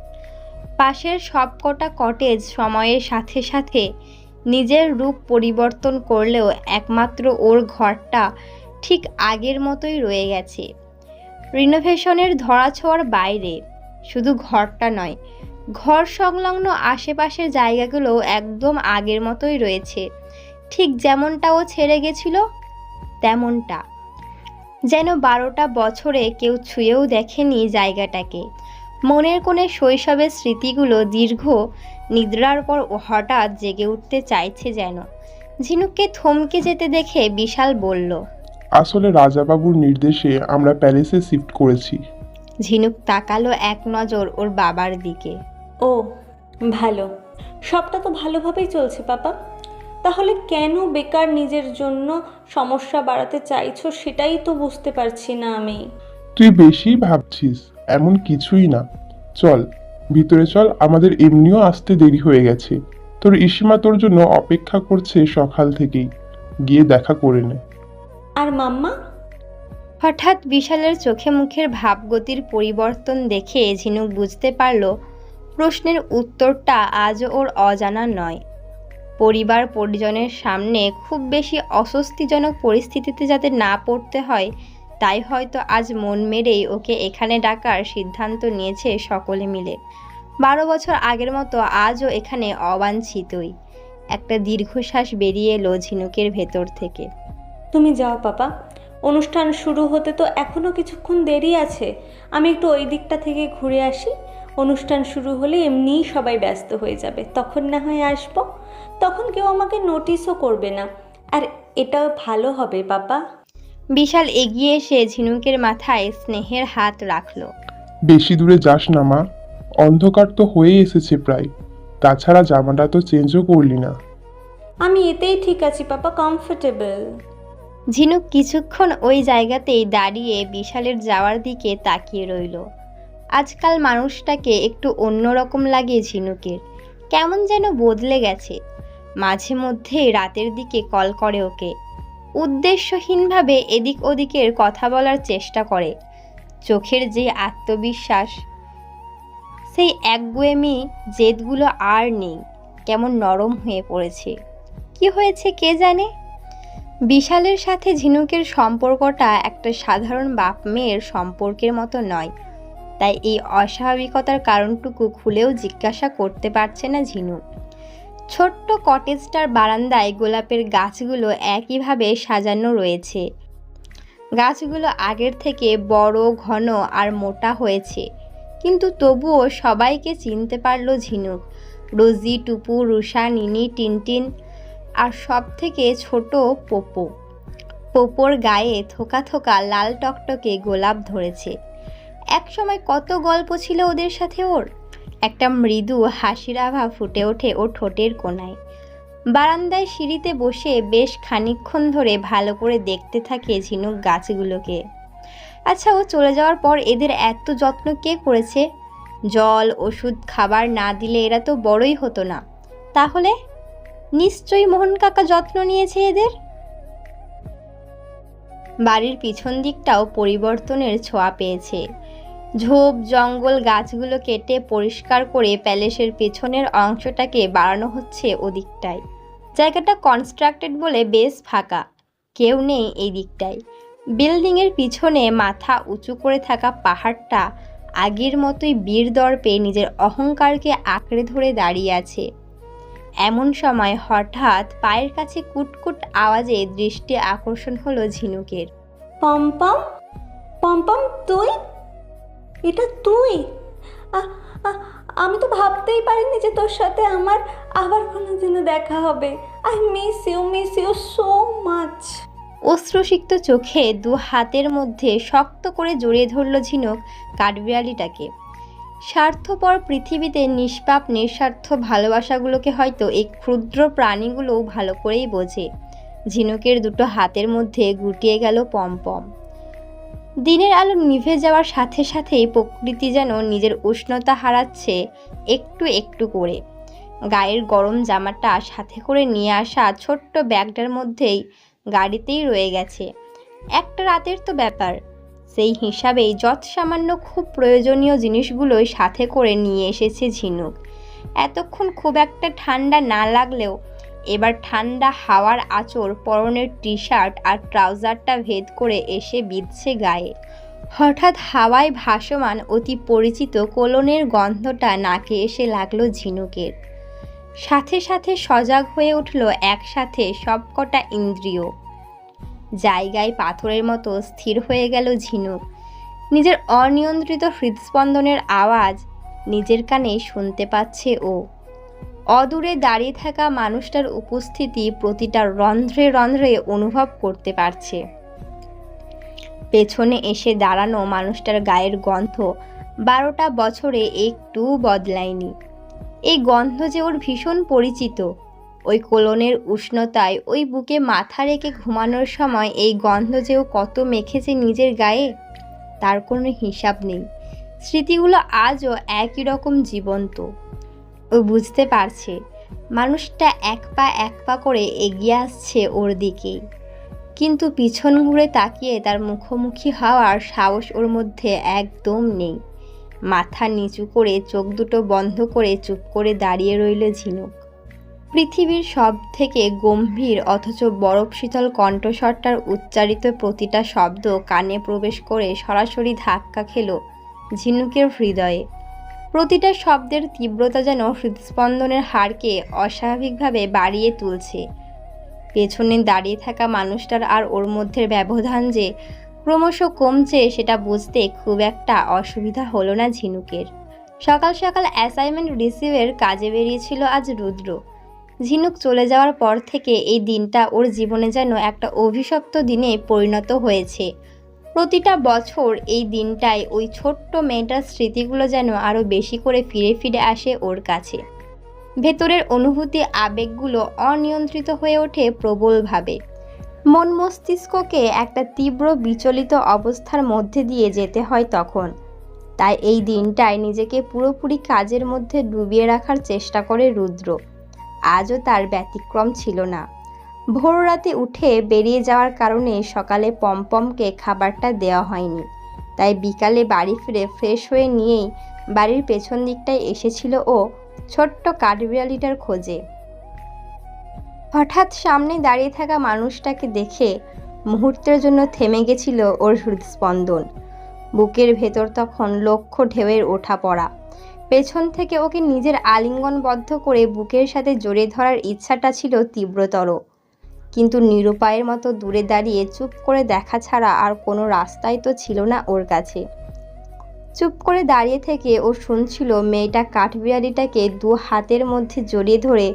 Speaker 1: পাশের সবকটা কটেজ সময়ের সাথে সাথে নিজের রূপ পরিবর্তন করলেও একমাত্র ওর ঘরটা ঠিক আগের মতোই রয়ে গেছে। রিনোভেশনের ধরাছোঁয়ার বাইরে শুধু ঘরটা নয়, ঘর সংলগ্ন আশেপাশের জায়গাগুলো একদম আগের মতোই রয়েছে, ঠিক যেমনটা ও ছেড়ে গেছিল তেমনটা। যেন 12টা বছরে কেউ ছুঁয়েও দেখেনি জায়গাটাকে। মনের কোণে শৈশবের স্মৃতিগুলো দীর্ঘ নিদ্রার পর হঠাৎ জেগে উঠতে চাইছে যেন। ঝিনুককে থমকে যেতে দেখে বিশাল বলল,
Speaker 7: আসলে রাজাবাবুর নির্দেশে আমরা প্যালেসে শিফট করেছি।
Speaker 1: ঝিনুক তাকালো এক নজর ওর বাবার দিকে।
Speaker 4: ও ভালো, সবটা তো ভালোভাবেই চলছে পাপা। তাহলে কেন বেকার নিজের জন্য সমস্যা বাড়াতে চাইছো সেটাই তো বুঝতে পারছি না আমি।
Speaker 7: তুই বেশি ভাবছিস, এমন কিছুই না। চল ভিতরে চল, আমাদের এমনিও আসতে দেরি হয়ে গেছে। তোর ইসিমা তোর জন্য অপেক্ষা করছে সকাল থেকেই, গিয়ে দেখা করে নে।
Speaker 4: আর মাম্মা?
Speaker 1: হঠাৎ বিশালের চোখে মুখের ভাবগতির পরিবর্তন দেখে ঝিনুক বুঝতে পারল প্রশ্নের উত্তরটা আজও ওর অজানা নয়। পরিবার পরিজনের সামনে খুব বেশি অস্বস্তিজনক পরিস্থিতিতে যাতে না পড়তে হয়, তাই হয়তো আজ মন মেরেই ওকে এখানে ডাকার সিদ্ধান্ত নিয়েছে সকলে মিলে। 12 বছর আগের মতো আজও এখানে অবাঞ্ছিতই। একটা দীর্ঘশ্বাস বেরিয়ে এলো ঝিনুকের ভেতর থেকে।
Speaker 4: তুমি যাও পাপা, অনুষ্ঠান শুরু হতে তো এখনও কিছুক্ষণ দেরি আছে। আমি একটু ওই দিকটা থেকে ঘুরে আসি। অনুষ্ঠান শুরু হলে এমনিই সবাই ব্যস্ত হয়ে যাবে, তখন না হয় আসবো। তখন কেউ আমাকে নোটিশও করবে না, আর এটাও ভালো হবে পাপা।
Speaker 1: বিশাল এগিয়ে এসে ঝিনুকের মাথায় স্নেহের হাত রাখল।
Speaker 7: বেশি দূরে যাস না মা, অন্ধকার তো হয়ে এসেছে প্রায়। তাছাড়া জামাটা তো চেঞ্জও করলি না।
Speaker 4: আমি এতেই ঠিক আছি পাপা, কমফোর্টেবল।
Speaker 1: ঝিনুক কিছুক্ষণ ওই জায়গাতেই দাঁড়িয়ে বিশালের যাওয়ার দিকে তাকিয়ে রইল। আজকাল মানুষটাকে একটু অন্যরকম লাগে ঝিনুকের, কেমন যেন বদলে গেছে। মাঝে মধ্যেই রাতের দিকে কল করে ওকে, উদ্দেশ্যহীনভাবে এদিক ওদিকের কথা বলার চেষ্টা করে। চোখের যে আত্মবিশ্বাস, সেই একগুয়েমি জেদগুলো আর নেই, কেমন নরম হয়ে পড়েছে। কি হয়েছে কে জানে। বিশালের সাথে ঝিনুকের সম্পর্কটা একটা সাধারণ বাপ মেয়ের সম্পর্কের মতো নয়, তাই এই অস্বাভাবিকতার কারণটুকু খুলেও জিজ্ঞাসা করতে পারছে না ঝিনুক। ছোট্ট কটেজটার বারান্দায় গোলাপের গাছগুলো একইভাবে সাজানো রয়েছে। গাছগুলো আগের থেকে বড়, ঘন আর মোটা হয়েছে, কিন্তু তবুও সবাইকে চিনতে পারল ঝিনুক। রোজি, টুপু, রুষা, নিনি, টিনটিন আর সব থেকে ছোট পোপো। পোপোর গায়ে থোকা থোকা লাল টকটকে গোলাপ ধরেছে। একসময় কত গল্প ছিল ওদের সাথে ওর। একটা মৃদু হাসির আভা ফুটে ওঠে ওর ঠোঁটের কোণায়। বারান্দায় সিঁড়িতে বসে বেশ খানিকক্ষণ ধরে ভালো করে দেখতে থাকে ঝিনুক গাছগুলোকে। আচ্ছা, ও চলে যাওয়ার পর এদের এত যত্ন কে করেছে? জল, ওষুধ, খাবার না দিলে এরা তো বড়ই হতো না। তাহলে নিশ্চয়ই মোহন কাকা যত্ন নিয়েছে এদের। বাড়ির পিছন দিকটাও পরিবর্তনের ছোঁয়া পেয়েছে। ঝোপ জঙ্গল গাছগুলো কেটে পরিষ্কার করে প্যালেসের পেছনের অংশটাকে বাড়ানো হচ্ছে ওদিকটায়। জায়গাটা কনস্ট্রাক্টেড বলে বেশ ফাঁকা, কেউ নেই এই দিকটায়। বিল্ডিংয়ের পিছনে মাথা উঁচু করে থাকা পাহাড়টা আগের মতোই বীর দর্পে নিজের অহংকারকে আঁকড়ে ধরে দাঁড়িয়ে আছে। এমন সময় হঠাৎ পায়ের কাছে কুটকুট আওয়াজে দৃষ্টি আকর্ষণ হলো ঝিনুকের।
Speaker 4: পম্পম, পম্পম, তুই? এটা তুই? আ- আ- আমি তো ভাবতেই পারিনি যে তোর সাথে আমার আবার কোনোদিনও দেখা হবে। I miss you so much.
Speaker 1: অশ্রুসিক্ত চোখে দু হাতের মধ্যে শক্ত করে জড়িয়ে ধরল ঝিনুক কাঠবিড়ালিটাকে। স্বার্থপর পৃথিবীতে নিষ্পাপ নিঃস্বার্থ ভালোবাসাগুলোকে হয়তো এই ক্ষুদ্র প্রাণীগুলোও ভালো করেই বোঝে। ঝিনুকের দুটো হাতের মধ্যে গুটিয়ে গেল পমপম। দিনের আলো নিভে যাওয়ার সাথে সাথেই প্রকৃতি যেন নিজের উষ্ণতা হারাচ্ছে একটু একটু করে। গায়ের গরম জামাটা সাথে করে নিয়ে আসা ছোট্ট ব্যাগটার মধ্যেই গাড়িতেই রয়ে গেছে। একটা রাতের তো ব্যাপার, সেই হিসাবেই যৎসামান্য খুব প্রয়োজনীয় জিনিসগুলোই সাথে করে নিয়ে এসেছে ঝিনুক। এতক্ষণ খুব একটা ঠান্ডা না লাগলেও এবার ঠান্ডা হাওয়ার আঁচড় পরনের টি শার্ট আর ট্রাউজারটা ভেদ করে এসে বিঁধছে গায়ে। হঠাৎ হাওয়ায় ভাসমান অতি পরিচিত কোলনের গন্ধটা নাকে এসে লাগলো ঝিনুকের। সাথে সাথে সজাগ হয়ে উঠল একসাথে সবকটা ইন্দ্রিয়। জায়গায় পাথরের মতো স্থির হয়ে গেল ঝিনুক। নিজের অনিয়ন্ত্রিত হৃদস্পন্দনের আওয়াজ নিজের কানে শুনতে পাচ্ছে ও। অদূরে দাঁড়িয়ে থাকা মানুষটার উপস্থিতি প্রতিটা রন্ধ্রে রন্ধ্রে অনুভব করতে পারছে। পেছনে এসে দাঁড়ানো মানুষটার গায়ের গন্ধ 12টা বছরে একটু বদলায়নি। এই গন্ধ যে ওর ভীষণ পরিচিত। ওই কোলনের উষ্ণতায় ওই বুকে মাথা রেখে ঘুমানোর সময় এই গন্ধ যে ও কত মেখেছে নিজের গায়ে তার কোনো হিসাব নেই। স্মৃতিগুলো আজও একই রকম জীবন্ত। ও বুঝতে পারছে মানুষটা এক পা করে এগিয়ে আসছে ওর দিকেই, কিন্তু পিছন ঘুরে তাকিয়ে তার মুখোমুখি হওয়ার সাহস ওর মধ্যে একদম নেই। মাথা নিচু করে চোখ দুটো বন্ধ করে চুপ করে দাঁড়িয়ে রইল ঝিনুক। পৃথিবীর সব থেকে গম্ভীর অথচ বরফ শীতল কণ্ঠস্বরটার উচ্চারিত প্রতিটা শব্দ কানে প্রবেশ করে সরাসরি ধাক্কা খেল ঝিনুকের হৃদয়ে। প্রতিটা শব্দের তীব্রতা যেন হৃদস্পন্দনের হারকে অস্বাভাবিকভাবে বাড়িয়ে তুলছে। পেছনে দাঁড়িয়ে থাকা মানুষটার আর ওর মধ্যে ব্যবধান যে ক্রমশ কমছে সেটা বুঝতে খুব একটা অসুবিধা হলো না ঝিনুকের। সকাল সকাল অ্যাসাইনমেন্ট রিসিভের কাজে বেরিয়েছিল আজ রুদ্র। ঝিনুক চলে যাওয়ার পর থেকে এই দিনটা ওর জীবনে যেন একটা অভিশপ্ত দিনে পরিণত হয়েছে। প্রতিটা বছর এই দিনটায় ওই ছোট্ট মেয়েটার স্মৃতিগুলো যেন আরও বেশি করে ফিরে ফিরে আসে ওর কাছে। ভেতরের অনুভূতি আবেগগুলো অনিয়ন্ত্রিত হয়ে ওঠে প্রবলভাবে। মন মস্তিষ্ককে একটা তীব্র বিচলিত অবস্থার মধ্যে দিয়ে যেতে হয় তখন। তাই এই দিনটায় নিজেকে পুরোপুরি কাজের মধ্যে ডুবিয়ে রাখার চেষ্টা করে রুদ্র। আজও তার ব্যতিক্রম ছিল না। ভোর রাতে উঠে বেরিয়ে যাওয়ার কারণে সকালে পমপমকে খাবারটা দেওয়া হয়নি। তাই বিকালে বাড়ি ফিরে ফ্রেশ হয়ে নিয়েই বাড়ির পেছন দিকটায় এসেছিল ও ছোট্ট কাঠবিড়ালিটার খোঁজে। হঠাৎ সামনে দাঁড়িয়ে থাকা মানুষটাকে দেখে মুহূর্তের জন্য থেমে গেছিল ওর হৃদস্পন্দন। বুকের ভেতর তখন লক্ষ ঢেউয়ের ওঠা পড়া। পেছন থেকে ওকে নিজের আলিঙ্গনবদ্ধ করে বুকের সাথে জড়িয়ে ধরার ইচ্ছাটা ছিল তীব্রতর, কিন্তু নিরুপায়ের মতো দূরে দাঁড়িয়ে চুপ করে দেখা ছাড়া আর কোনো রাস্তাই তো ছিল না ওর কাছে। চুপ করে দাঁড়িয়ে থেকে ও শুনছিল মেয়েটা কাঠবিড়ালিটাকে দু হাতের মধ্যে জড়িয়ে ধরে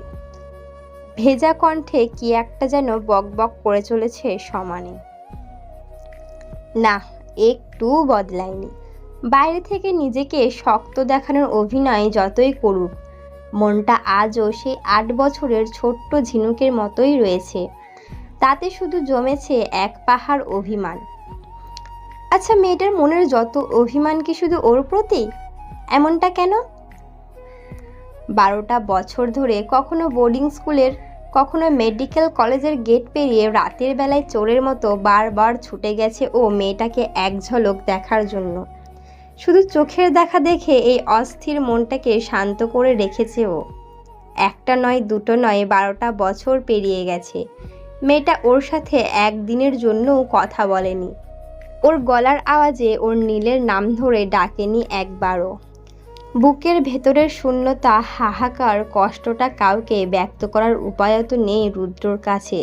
Speaker 1: ভেজা কণ্ঠে কি একটা যেন বকবক করে চলেছে সমানে। না, একটু বদলায়নি। বাইরে থেকে নিজেকে শক্ত দেখানোর অভিনয় যতই করুক, মনটা আজও সেই 8 বছরের ছোট্ট ঝিনুকের মতোই রয়েছে। তাতে শুধু জমেছে এক পাহাড় অভিমান। আচ্ছা, মেয়েটার মনের যত অভিমান কি শুধু ওর প্রতি? এমনটা কেন? 12টা বছর ধরে কখনো বোর্ডিং স্কুলের, কখনো মেডিকেল কলেজের গেট পেরিয়ে রাতের বেলায় চোরের মতো বারবার ছুটে গেছে ও মেয়েটাকে এক ঝলক দেখার জন্য। শুধু চোখের দেখা দেখে এই অস্থির মনটাকে শান্ত করে রেখেছে ও। একটা নয়, দুটো নয়, 12টা বছর পেরিয়ে গেছে। মেয়েটা ওর সাথে একদিনের জন্যও কথা বলেনি, ওর গলার আওয়াজে ওর নীলের নাম ধরে ডাকেনি একবারও। বুকের ভেতরের শূন্যতা, হাহাকার, কষ্টটা কাউকে ব্যক্ত করার উপায়ও তো নেই রুদ্রর কাছে।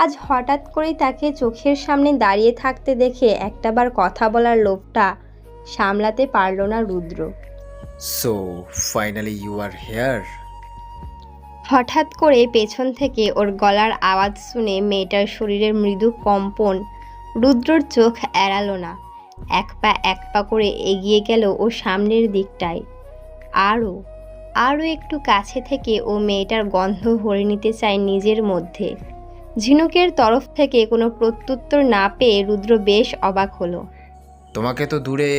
Speaker 1: আজ হঠাৎ করেই তাকে চোখের সামনে দাঁড়িয়ে থাকতে দেখে একটাবার কথা বলার লোভটা সামলাতে পারল না Rudra.
Speaker 2: So finally you are here.
Speaker 1: হঠাৎ করে পেছন থেকে ওর গলার আওয়াজ শুনে মেয়েটার শরীরের মৃদু কম্পন রুদ্রর চোখ এড়ালো না। এক পা করে এগিয়ে গেল ও সামনের দিকটায়। আরও একটু কাছে থেকে ও মেয়েটার গন্ধ ভরে নিতে চায় নিজের মধ্যে। ঝিনুকের তরফ থেকে কোনো প্রত্যুত্তর না পেয়ে রুদ্র বেশ অবাক হলো।
Speaker 2: তোমাকে তো দূরে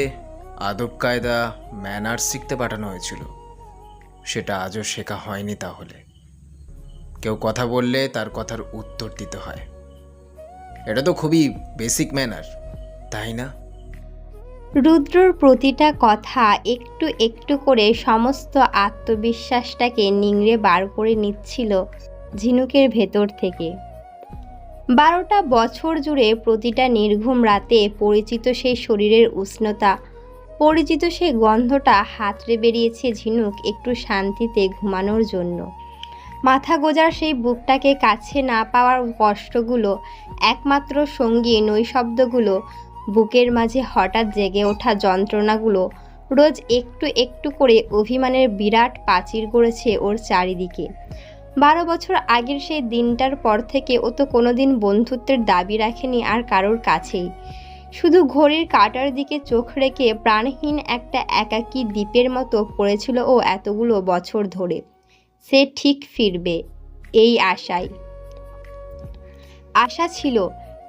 Speaker 2: আদব কায়দা ম্যানার্স শিখতে পাঠানো হয়েছিল, সেটা আজও শেখা হয়নি তাহলে? কেউ কথা বললে তার কথার উত্তর দিতে হয়, এটা তো খুবই বেসিক ম্যানার, তাই না?
Speaker 1: রুদ্রর প্রতিটা কথা একটু একটু করে সমস্ত আত্মবিশ্বাসটাকে নিংড়ে বার করে নিচ্ছিল ঝিনুকের ভেতর থেকে। 12টা বছর জুড়ে প্রতিটা নির্ঘুম রাতে পরিচিত সেই শরীরের উষ্ণতা, পরিচিত সেই গন্ধটা হাতড়ে বেরিয়েছে ঝিনুক একটু শান্তিতে ঘুমানোর জন্য। মাথা গোজার সেই বুকটাকে কাছে না পাওয়ার কষ্টগুলো, একমাত্র সঙ্গী নৈশব্দগুলো, বুকের মাঝে হঠাৎ জেগে ওঠা যন্ত্রণাগুলো রোজ একটু একটু করে অভিমানের বিরাট প্রাচীর গড়েছে ওর চারিদিকে। 12 বছর আগের সেই দিনটার পর থেকে ও তো কোনোদিন বন্ধুত্বের দাবি রাখেনি আর কারোর কাছেই। শুধু ঘড়ির কাঁটার দিকে চোখ রেখে প্রাণহীন একটা একাকী দ্বীপের মতো পড়েছিল ও এতগুলো বছর ধরে। সে ঠিক ফিরবে এই আশা ছিল।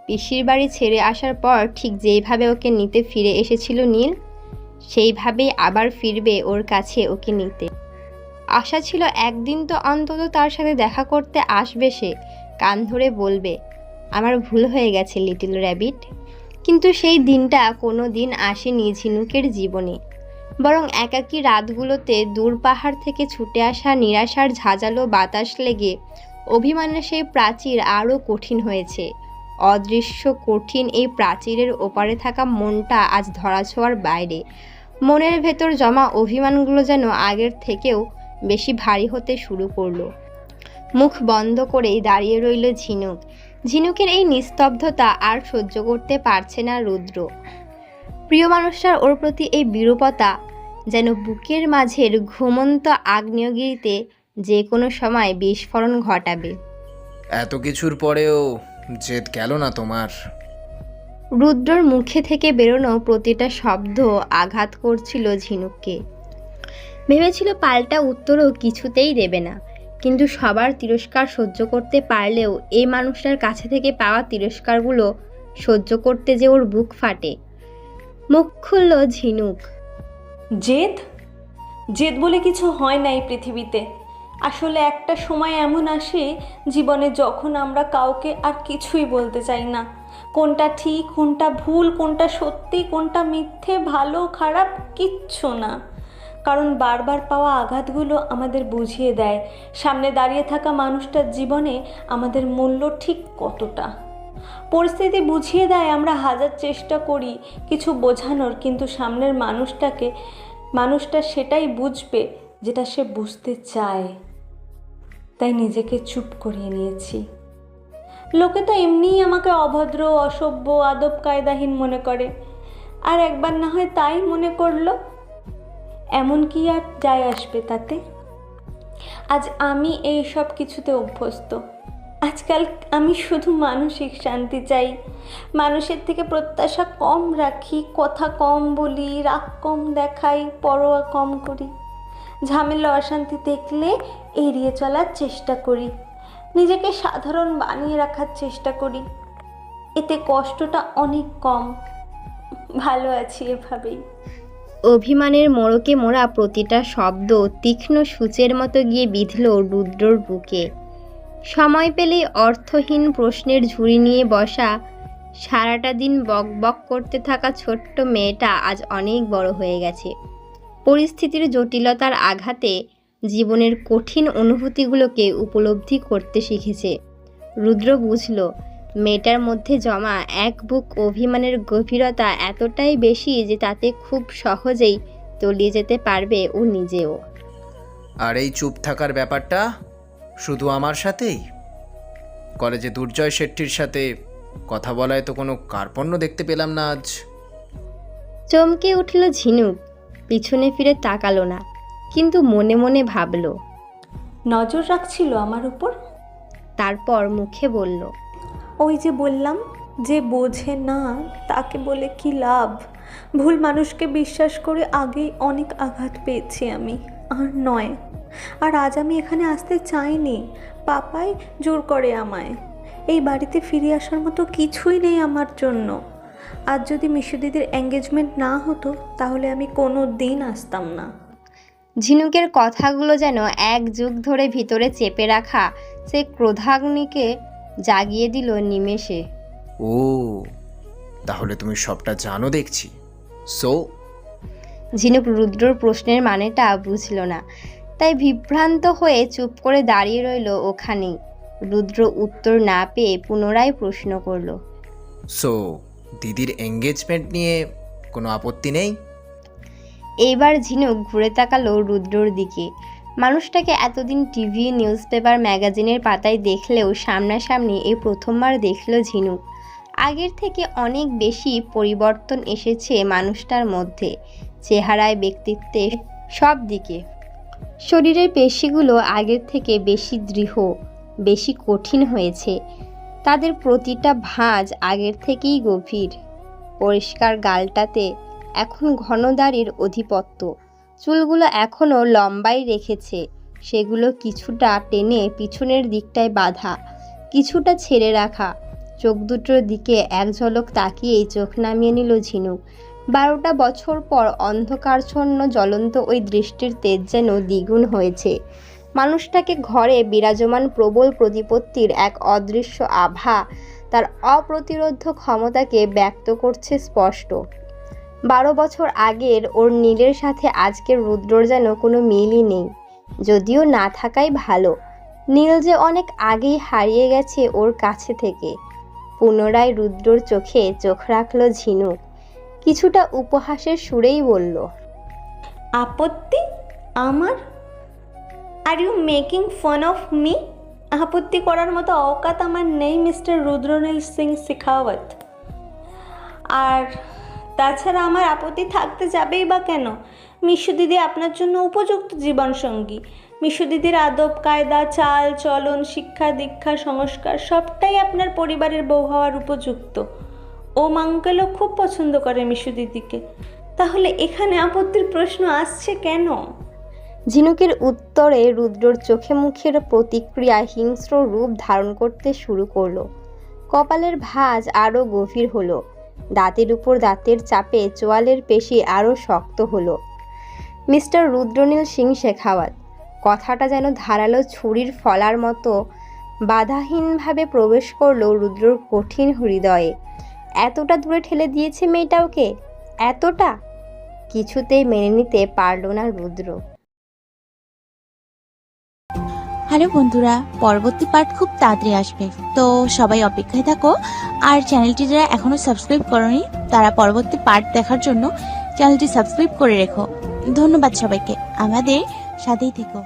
Speaker 1: পিসির বাড়ি ছেড়ে আসার পর ঠিক যেইভাবে ওকে নিতে ফিরে এসেছিল নীল, সেইভাবেই আবার ফিরবে ওর কাছে ওকে নিতে। আশা ছিল একদিন তো অন্তত তার সাথে দেখা করতে আসবে সে, কান ধরে বলবে, আমার ভুল হয়ে গেছে লিটল র্যাবিট। কিন্তু সেই দিনটা কোনো দিন আসেনি ঝিনুকের জীবনে। বরং একাকী রাতগুলোতে দূর পাহাড় থেকে ছুটে আসা নিরাশার ঝাঁঝালো বাতাস লেগে অভিমানের সেই প্রাচীর আরও কঠিন হয়েছে। অদৃশ্য কঠিন এই প্রাচীরের ওপারে থাকা মনটা আজ ধরাছোঁয়ার বাইরে। মনের ভেতর জমা অভিমানগুলো যেন আগের থেকেও বেশি ভারী হতে শুরু করলো। মুখ বন্ধ করেই দাঁড়িয়ে রইল ঝিনুকের এই নিস্তব্ধতা আর সহ্য করতে পারছে না রুদ্র। প্রিয় মানুষটার ওর প্রতি এই বিরূপতা যেন বুকের মাঝের ঘুমন্ত আগ্নেয়গিরিতে যে কোনো সময় বিস্ফোরণ ঘটাবে।
Speaker 2: এত কিছুর পরেও জেদ গেল না তোমার?
Speaker 1: রুদ্রর মুখে থেকে বেরোনো প্রতিটা শব্দ আঘাত করছিল ঝিনুককে। ভেবেছিল পাল্টা উত্তরও কিছুতেই দেবে না, কিন্তু সবার তিরস্কার সহ্য করতে পারলেও এই মানুষটার কাছে থেকে পাওয়া তিরস্কারগুলো সহ্য করতে যে ওর বুক ফাটে। মুখ খুলল ঝিনুক।
Speaker 4: জেদ বলে কিছু হয় না এই পৃথিবীতে। আসলে একটা সময় এমন আসে জীবনে যখন আমরা কাউকে আর কিছুই বলতে চাই না। কোনটা ঠিক, কোনটা ভুল, কোনটা সত্যি, কোনটা মিথ্যে, ভালো খারাপ কিচ্ছু না। কারণ বারবার পাওয়া আঘাতগুলো আমাদের বুঝিয়ে দেয় সামনে দাঁড়িয়ে থাকা মানুষটার জীবনে আমাদের মূল্য ঠিক কতটা। পরিস্থিতি বুঝিয়ে দেয় আমরা হাজার চেষ্টা করি কিছু বোঝানোর, কিন্তু সামনের মানুষটা সেটাই বুঝবে যেটা সে বুঝতে চায়। তাই নিজেকে চুপ করিয়ে নিয়েছি। লোকে তো এমনিই আমাকে অভদ্র, অসভ্য, আদব কায়দাহীন মনে করে, আর একবার না হয় তাই মনে করলো, এমন কি আর যায় আসবে তাতে? আজ আমি এই সব কিছুতে অভ্যস্ত। আজকাল আমি শুধু মানসিক শান্তি চাই, মানুষের থেকে প্রত্যাশা কম রাখি, কথা কম বলি, রাগ কম দেখাই, পরোয়া কম করি, ঝামেলা অশান্তি দেখলে এড়িয়ে চলার চেষ্টা করি, নিজেকে সাধারণ বানিয়ে রাখার চেষ্টা করি। এতে কষ্টটা অনেক কম। ভালো আছি এভাবেই।
Speaker 1: অভিমানের মোড়কে মোড়া প্রতিটা শব্দ তীক্ষ্ণ সূচের মতো গিয়ে বিঁধল রুদ্রর বুকে। সময় পেলেই অর্থহীন প্রশ্নের ঝুড়ি নিয়ে বসা, সারাটা দিন বকবক করতে থাকা ছোট্ট মেয়েটা আজ অনেক বড় হয়ে গেছে। পরিস্থিতির জটিলতার আঘাতে জীবনের কঠিন অনুভূতিগুলোকে উপলব্ধি করতে শিখেছে। রুদ্র বুঝল মেয়েটার মধ্যে জমা এক বুক অভিমানের গভীরতা এতটাই বেশি যে তাতে খুব সহজেই তলিয়ে যেতে পারবে ও নিজেও।
Speaker 2: আর এই চুপ থাকার ব্যাপারটা শুধু আমার সাথেই? কলেজে দুর্জয় শেট্টির সাথে কথা বলায় তো কোনো কার্পণ্য দেখতে পেলাম না আজ।
Speaker 1: চমকে উঠল ঝিনুক, পিছনে ফিরে তাকালো না, কিন্তু মনে মনে ভাবল।
Speaker 4: নজর রাখছিল আমার উপর।
Speaker 1: তারপর মুখে বলল,
Speaker 4: ওই যে বললাম, যে বোঝে না তাকে বলে কি লাভ। ভুল মানুষকে বিশ্বাস করে আগেই অনেক আঘাত পেয়েছি আমি, আর নয়। আর আজ আমি এখানে আসতে চাইনি, পাপাই জোর করে আমায়। এই বাড়িতে ফিরে আসার মতো কিছুই নেই আমার জন্য। আজ যদি মিশু দিদির এঙ্গেজমেন্ট না হতো তাহলে আমি কোনো দিন আসতাম না।
Speaker 1: ঝিনুকের কথাগুলো যেন এক যুগ ধরে ভিতরে চেপে রাখা সে ক্রোধাগ্নিকে জাগিয়ে দিল নিমেষে।
Speaker 2: ও, তাহলে তুমি সবটা জানো দেখছি। সো
Speaker 1: ঝিনুক রুদ্রর প্রশ্নের মানেটা বুঝল না, তাই বিভ্রান্ত হয়ে চুপ করে দাঁড়িয়ে রইল ওখানেই। রুদ্র উত্তর না পেয়ে পুনরায় প্রশ্ন করল,
Speaker 2: সো দিদির এঙ্গেজমেন্ট নিয়ে কোনো আপত্তি নেই?
Speaker 1: এইবার ঝিনুক ঘুরে তাকালো রুদ্রর দিকে। মানুষটাকে এতদিন টিভি, নিউজ পেপার, ম্যাগাজিনের পাতায় দেখলেও সামনাসামনি এই প্রথমবার দেখল ঝিনুক। আগের থেকে অনেক বেশি পরিবর্তন এসেছে মানুষটার মধ্যে, চেহারায়, ব্যক্তিত্বে, সব দিকে। শরীরের পেশিগুলো আগের থেকে বেশি দৃঢ়, বেশি কঠিন হয়েছে। তাদের প্রতিটা ভাঁজ আগের থেকেই গভীর। পরিষ্কার গালটাতে এখন ঘন দাড়ির অধিপত্য। চুলগুলো এখনও লম্বাই রেখেছে, সেগুলো কিছুটা টেনে পিছনের দিকটায় বাঁধা, কিছুটা ছেড়ে রাখা। চোখ দুটোর দিকে এক ঝলক তাকিয়েই চোখ নামিয়ে নিল ঝিনুক। 12টা বছর পর অন্ধকারচ্ছন্ন জ্বলন্ত ওই দৃষ্টির তেজ যেন দ্বিগুণ হয়েছে। মানুষটাকে ঘরে বিরাজমান প্রবল প্রতিপত্তির এক অদৃশ্য আভা তার অপ্রতিরোধ্য ক্ষমতাকে ব্যক্ত করছে স্পষ্ট। 12 বছর আগের ওর নীলের সাথে আজকের রুদ্রর যেন কোনো মিলই নেই, যদিও না থাকাই ভালো। নীল যে অনেক আগেই হারিয়ে গেছে ওর কাছে থেকে। পুনরায় রুদ্রর চোখে চোখ রাখল ঝিনুক, কিছুটা উপহাসের সুরেই বলল,
Speaker 4: আপত্তি আমার? Are you making fun of me? আপত্তি করার মতো অকাত আমার নেই মিস্টার রুদ্রনীল সিং শেখাওয়াত। আর তাছাড়া আমার আপত্তি থাকতে যাবেই বা কেন? মিশু দিদি আপনার জন্য উপযুক্ত জীবনসঙ্গী। মিশু দিদির আদব কায়দা, চাল চলন, শিক্ষা দীক্ষা, সংস্কার সবটাই আপনার পরিবারের বউ হওয়ার উপযুক্ত। ওম আঙ্কেলও খুব পছন্দ করে মিশু দিদিকে। তাহলে এখানে আপত্তির প্রশ্ন আসছে কেন?
Speaker 1: ঝিনুকের উত্তরে রুদ্রর চোখে মুখের প্রতিক্রিয়া হিংস্র রূপ ধারণ করতে শুরু করলো। কপালের ভাঁজ আরও গভীর হলো, দাঁতের উপর দাঁতের চাপে চোয়ালের পেশি আরও শক্ত হলো। মিস্টার রুদ্রনীল সিং শেখাওয়াত, কথাটা যেন ধারালো ছুরির ফলার মতো বাধাহীনভাবে প্রবেশ করলো রুদ্রর কঠিন হৃদয়ে। এতটা দূরে ঠেলে দিয়েছে মেয়েটা ওকে, এতটা! কিছুতেই মেনে নিতে পারল না রুদ্র।
Speaker 8: হ্যালো বন্ধুরা, পরবর্তী পার্ট খুব তাড়াতাড়ি আসবে, তো সবাই অপেক্ষায় থাকো। আর চ্যানেলটি যারা এখনো সাবস্ক্রাইব করোনি তারা পরবর্তী পার্ট দেখার জন্য চ্যানেলটি সাবস্ক্রাইব করে রেখো। ধন্যবাদ সবাইকে, আমাদের সাথেই থেকো।